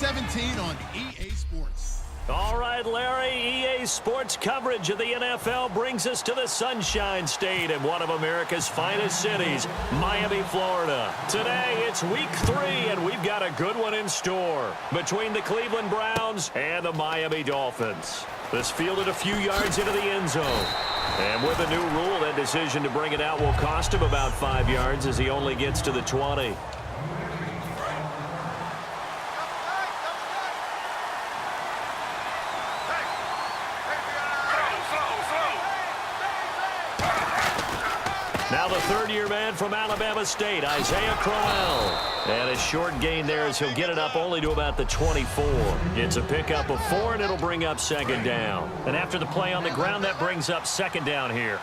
17 on EA Sports. All right, Larry, EA Sports coverage of the NFL brings us to the Sunshine State in one of America's finest cities, Miami, Florida. Today, it's week 3, and we've got a good one in store between the Cleveland Browns and the Miami Dolphins. This fielded a few yards into the end zone. And with a new rule, that decision to bring it out will cost him about 5 yards as he only gets to the 20. Now the third-year man from Alabama State, Isaiah Crowell. And a short gain there as he'll get it up only to about the 24. It's a pickup of 4, and it'll bring up second down. And after the play on the ground, that brings up second down here.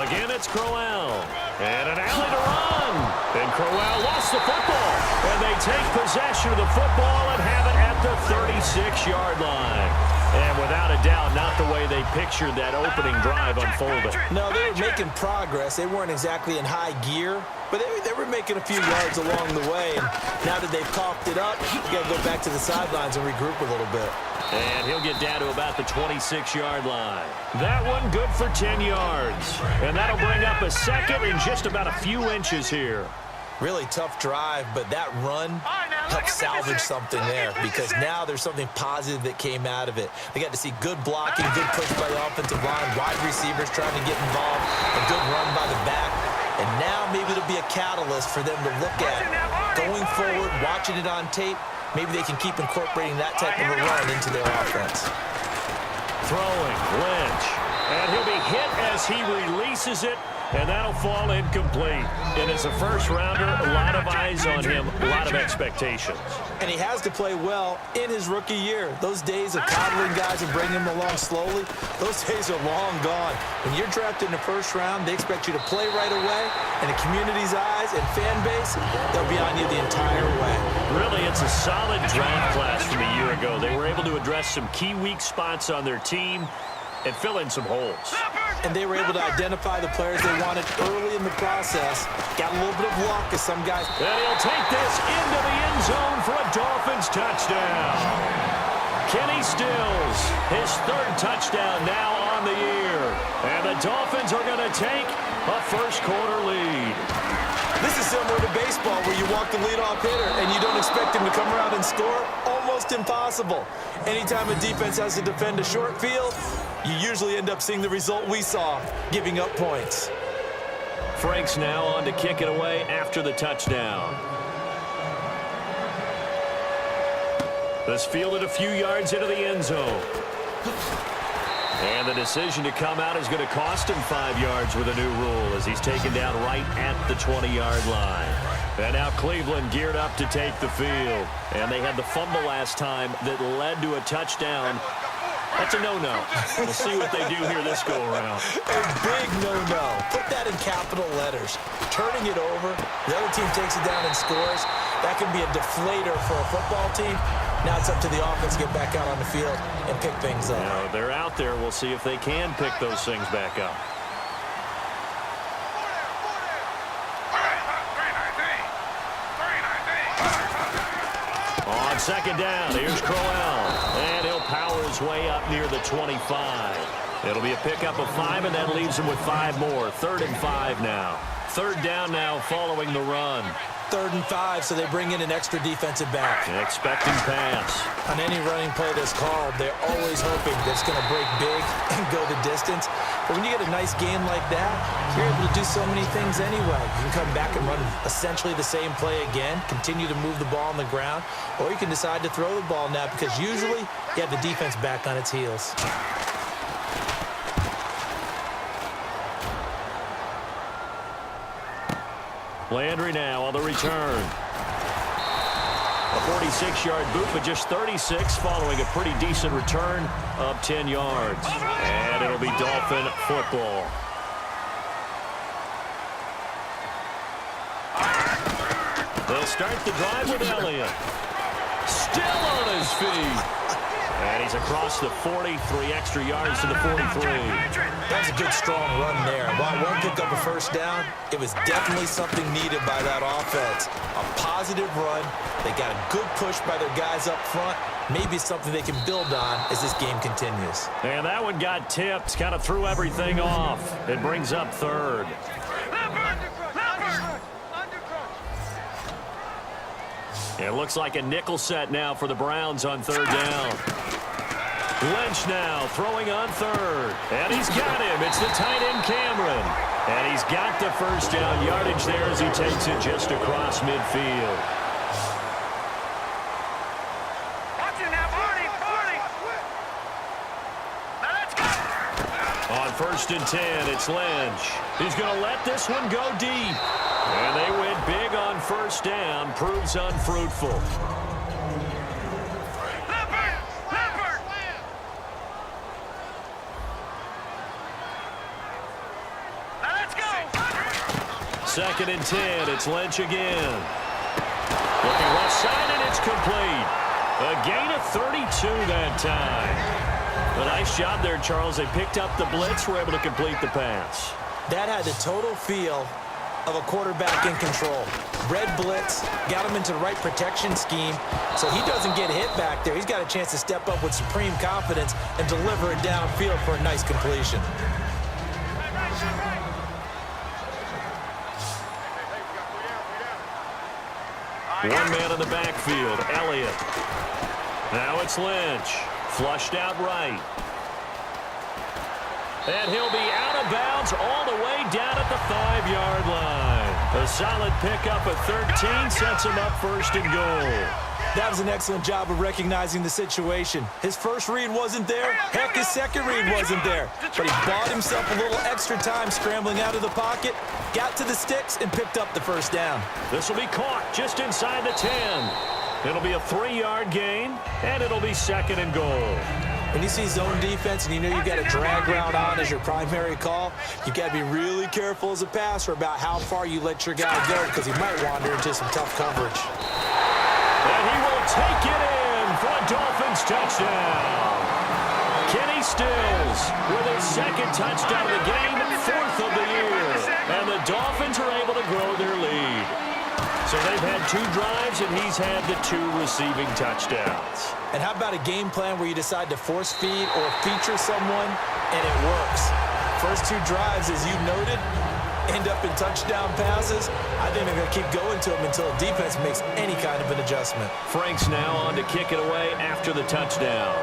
Again, it's Crowell. And an alley to run. And Crowell lost the football. And they take possession of the football and have it at the 36-yard line. And without a doubt, not the way they pictured that opening drive unfolding. No, they were making progress. They weren't exactly in high gear, but they were making a few yards along the way. And now that they've coughed it up, you got to go back to the sidelines and regroup a little bit. And he'll get down to about the 26-yard line. That one good for 10 yards. And that'll bring up a second in just about a few inches here. Really tough drive, but that run helped salvage something there because now there's something positive that came out of it. They got to see good blocking, good push by the offensive line, wide receivers trying to get involved, a good run by the back. And now maybe it'll be a catalyst for them to look at going forward, watching it on tape. Maybe they can keep incorporating that type of a run into their offense. Throwing, Lynch. And he'll be hit as he releases it. And that'll fall incomplete. And as a first-rounder, a lot of eyes on him, a lot of expectations. And he has to play well in his rookie year. Those days of coddling guys and bringing them along slowly, those days are long gone. When you're drafted in the first round, they expect you to play right away. And the community's eyes and fan base, they'll be on you the entire way. Really, it's a solid draft class from a year ago. They were able to address some key weak spots on their team and fill in some holes. And they were able to identify the players they wanted early in the process. Got a little bit of luck as some guys. And he'll take this into the end zone for a Dolphins touchdown. Kenny Stills, his third touchdown now on the year. And the Dolphins are going to take a first-quarter lead. This is similar to baseball where you walk the leadoff hitter and you don't expect him to come around and score. Almost impossible. Anytime a defense has to defend a short field, you usually end up seeing the result we saw, giving up points. Franks now on to kick it away after the touchdown. This fielded a few yards into the end zone. And the decision to come out is going to cost him 5 yards with a new rule as he's taken down right at the 20-yard line. And now Cleveland geared up to take the field. And they had the fumble last time that led to a touchdown. That's a no-no. We'll see what they do here this go-around. A big no-no. Put that in capital letters. Turning it over, the other team takes it down and scores. That can be a deflator for a football team. Now it's up to the offense to get back out on the field and pick things up. Now, they're out there. We'll see if they can pick those things back up. On second down, here's Crowell. And he'll power his way up near the 25. It'll be a pickup of 5, and that leaves him with 5 more. 3rd and 5 now. Third down now following the run. 3rd and 5, so they bring in an extra defensive back. An expecting pass. On any running play that's called, they're always hoping that it's going to break big and go the distance. But when you get a nice game like that, you're able to do so many things anyway. You can come back and run essentially the same play again, continue to move the ball on the ground, or you can decide to throw the ball now because usually you have the defense back on its heels. Landry now on the return. A 46-yard boot, but just 36 following a pretty decent return of 10 yards. And it'll be Dolphin football. They'll start the drive with Elliott. Still on his feet. And he's across the 40, 3 extra yards to the 43. That was a good, strong run there. While it won't pick up a first down, it was definitely something needed by that offense. A positive run. They got a good push by their guys up front. Maybe something they can build on as this game continues. And that one got tipped, kind of threw everything off. It brings up third. It looks like a nickel set now for the Browns on third down. Lynch now throwing on third. And he's got him. It's the tight end Cameron. And he's got the first down yardage there as he takes it just across midfield. On 1st and 10, it's Lynch. He's going to let this one go deep. And they went big on first down. Proves unfruitful. Second and 10, it's Lynch again. Looking left side, and it's complete. A gain of 32 that time. A nice job there, Charles. They picked up the blitz, were able to complete the pass. That had the total feel of a quarterback in control. Red blitz, got him into the right protection scheme, so he doesn't get hit back there. He's got a chance to step up with supreme confidence and deliver it downfield for a nice completion. One man in the backfield, Elliott. Now it's Lynch. Flushed out right. And he'll be out of bounds all the way down at the 5-yard line. A solid pickup at 13 sets him up 1st and goal. That was an excellent job of recognizing the situation. His first read wasn't there. Heck, his second read wasn't there. But he bought himself a little extra time scrambling out of the pocket, got to the sticks, and picked up the first down. This will be caught just inside the 10. It'll be a 3-yard gain, and it'll be 2nd and goal. When you see zone defense and you know you got a drag route on as your primary call, you got to be really careful as a passer about how far you let your guy go because he might wander into some tough coverage. And he will take it in for a Dolphins touchdown. Kenny Stills with his 2nd touchdown of the game, 4th of the year. And the Dolphins are able to grow their lead. So they've had 2 drives, and he's had the 2 receiving touchdowns. And how about a game plan where you decide to force feed or feature someone, and it works? First 2 drives, as you noted, end up in touchdown passes. I think they're going to keep going to them until the defense makes any kind of an adjustment. Frank's now on to kick it away after the touchdown.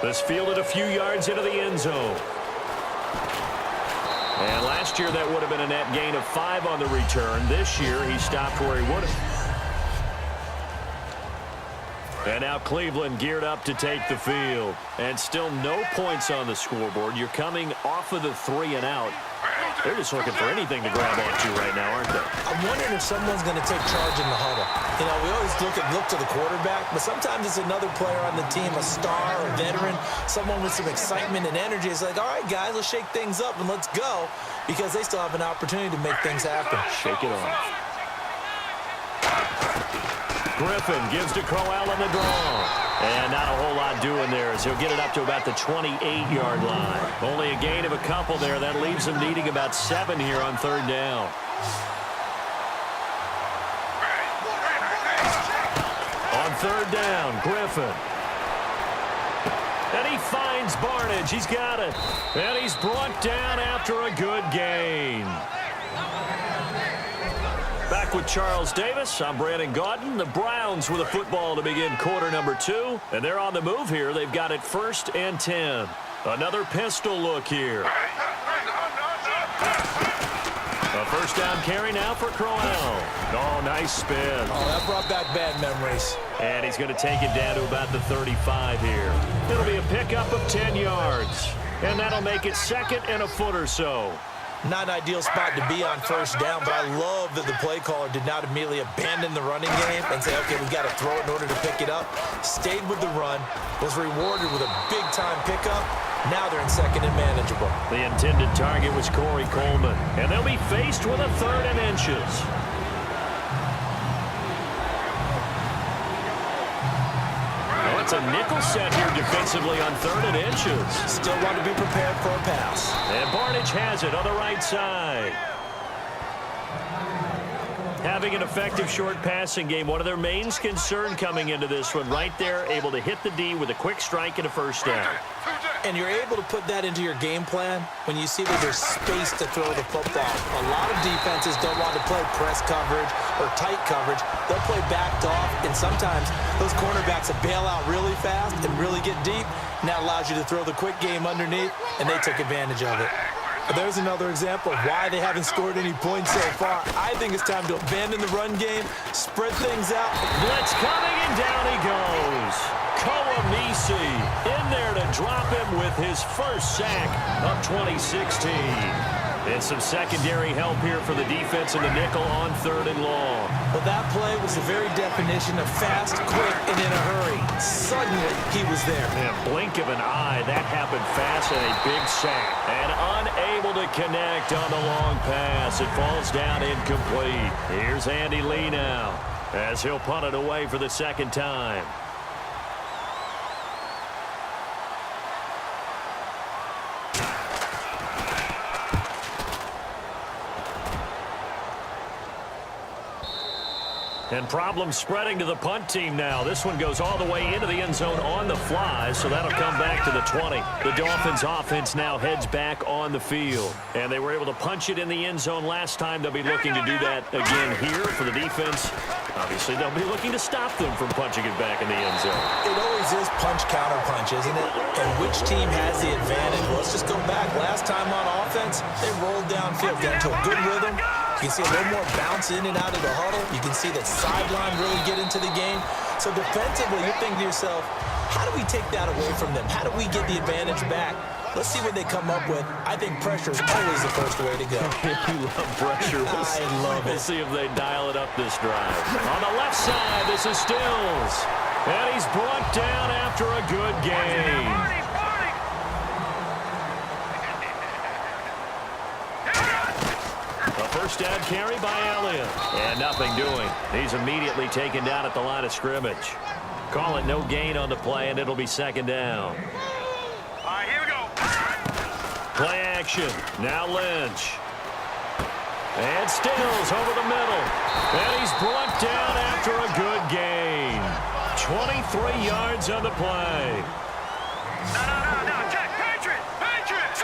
This fielded a few yards into the end zone. And last year, that would have been a net gain of 5 on the return. This year, he stopped where he would have. And now Cleveland geared up to take the field. And still no points on the scoreboard. You're coming off of the 3 and out. They're just looking for anything to grab onto right now, aren't they? I'm wondering if someone's going to take charge in the huddle. You know, we always look to the quarterback, but sometimes it's another player on the team, a star, a veteran, someone with some excitement and energy. It's like, all right, guys, let's shake things up and let's go, because they still have an opportunity to make things happen. Shake it off. Griffin gives to Crowell on the draw. And not a whole lot doing there as he'll get it up to about the 28-yard line. Only a gain of a couple there. That leaves him needing about 7 here on 3rd down. On 3rd down, Griffin. And he finds Barnage. He's got it. And he's brought down after a good gain. Back with Charles Davis, I'm Brandon Gaudin. The Browns with a football to begin quarter number 2. And they're on the move here. They've got it 1st and 10. Another pistol look here. A first down carry now for Crowell. Oh, nice spin. Oh, that brought back bad memories. And he's going to take it down to about the 35 here. It'll be a pickup of 10 yards. And that'll make it 2nd and a foot or so. Not an ideal spot to be on 1st down, but I love that the play caller did not immediately abandon the running game and say, okay, we've got to throw it in order to pick it up. Stayed with the run, was rewarded with a big-time pickup. Now they're in 2nd and manageable. The intended target was Corey Coleman, and they'll be faced with a 3rd and inches. It's a nickel set here defensively on 3rd and inches. Still want to be prepared for a pass. And Barnidge has it on the right side. Having an effective short passing game, one of their main concern coming into this one, right there, able to hit the D with a quick strike and a first down. And you're able to put that into your game plan when you see that there's space to throw the football. A lot of defenses don't want to play press coverage or tight coverage. They'll play backed off, and sometimes those cornerbacks will bail out really fast and really get deep, and that allows you to throw the quick game underneath, and they took advantage of it. There's another example of why they haven't scored any points so far. I think it's time to abandon the run game, spread things out. Blitz coming, and down he goes. Kouamisi in there to drop him with his first sack of 2016. And some secondary help here for the defense in the nickel on 3rd and long. Well, that play was the very definition of fast, quick, and in a hurry. Suddenly, he was there. In a blink of an eye, that happened fast, and a big sack. And unable to connect on the long pass. It falls down incomplete. Here's Andy Lee now as he'll punt it away for the second time. And problems spreading to the punt team now. This one goes all the way into the end zone on the fly, so that'll come back to the 20. The Dolphins offense now heads back on the field. And they were able to punch it in the end zone last time. They'll be looking to do that again here for the defense. Obviously, they'll be looking to stop them from punching it back in the end zone. It always is punch-counter-punch, isn't it? And which team has the advantage? Well, let's just go back. Last time on offense, they rolled downfield, got into a good rhythm. You can see a little more bounce in and out of the huddle. You can see that sideline really get into the game. So defensively, you're thinking to yourself, how do we take that away from them? How do we get the advantage back? Let's see what they come up with. I think pressure is always the first way to go. You love pressure. I love it. We'll see if they dial it up this drive. On the left side, this is Stills. And he's brought down after a good game. First down carry by Elliott. And nothing doing. He's immediately taken down at the line of scrimmage. Call it no gain on the play, and it'll be second down. All right, here we go. Play action. Now Lynch. And Stills over the middle. And he's brought down after a good gain. 23 yards on the play. No. Check. Patriots.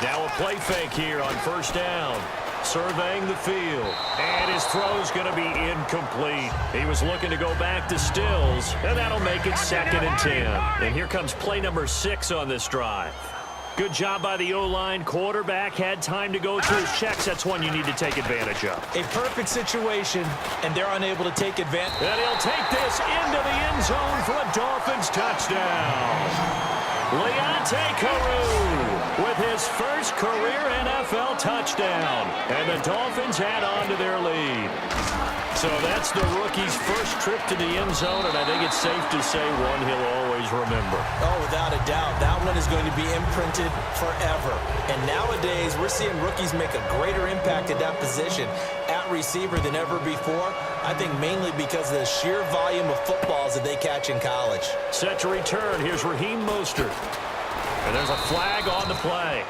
Now a play fake here on first down. Surveying the field. And his throw's going to be incomplete. He was looking to go back to Stills, and that'll make it 2nd and 10. And here comes play number 6 on this drive. Good job by the O-line. Quarterback had time to go through his checks. That's one you need to take advantage of. A perfect situation, and they're unable to take advantage. And he'll take this into the end zone for a Dolphins touchdown. Leonte Carew with his first career NFL touchdown. And the Dolphins add on to their lead. So that's the rookie's first trip to the end zone, and I think it's safe to say one he'll always remember. Oh, without a doubt. That one is going to be imprinted forever. And nowadays, we're seeing rookies make a greater impact at that position at receiver than ever before. I think mainly because of the sheer volume of footballs that they catch in college. Set to return. Here's Raheem Mostert. And there's a flag on the play.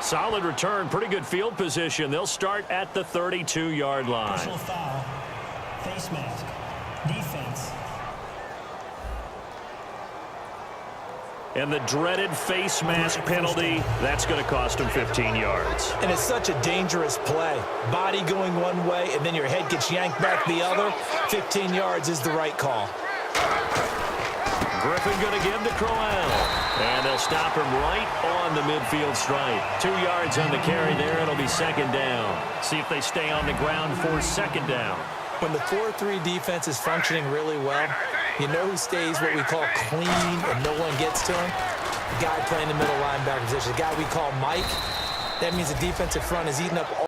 Solid return. Pretty good field position. They'll start at the 32-yard line. Personal foul. Face mask. Defense. And the dreaded face mask penalty, that's going to cost him 15 yards. And it's such a dangerous play. Body going one way, and then your head gets yanked back the other. 15 yards is the right call. Griffin going to give to Crowell. And they'll stop him right on the midfield stripe. 2 yards on the carry there. It'll be second down. See if they stay on the ground for second down. When the 4-3 defense is functioning really well, you know who stays what we call clean and no one gets to him? The guy playing the middle linebacker position, the guy we call Mike. That means the defensive front is eating up all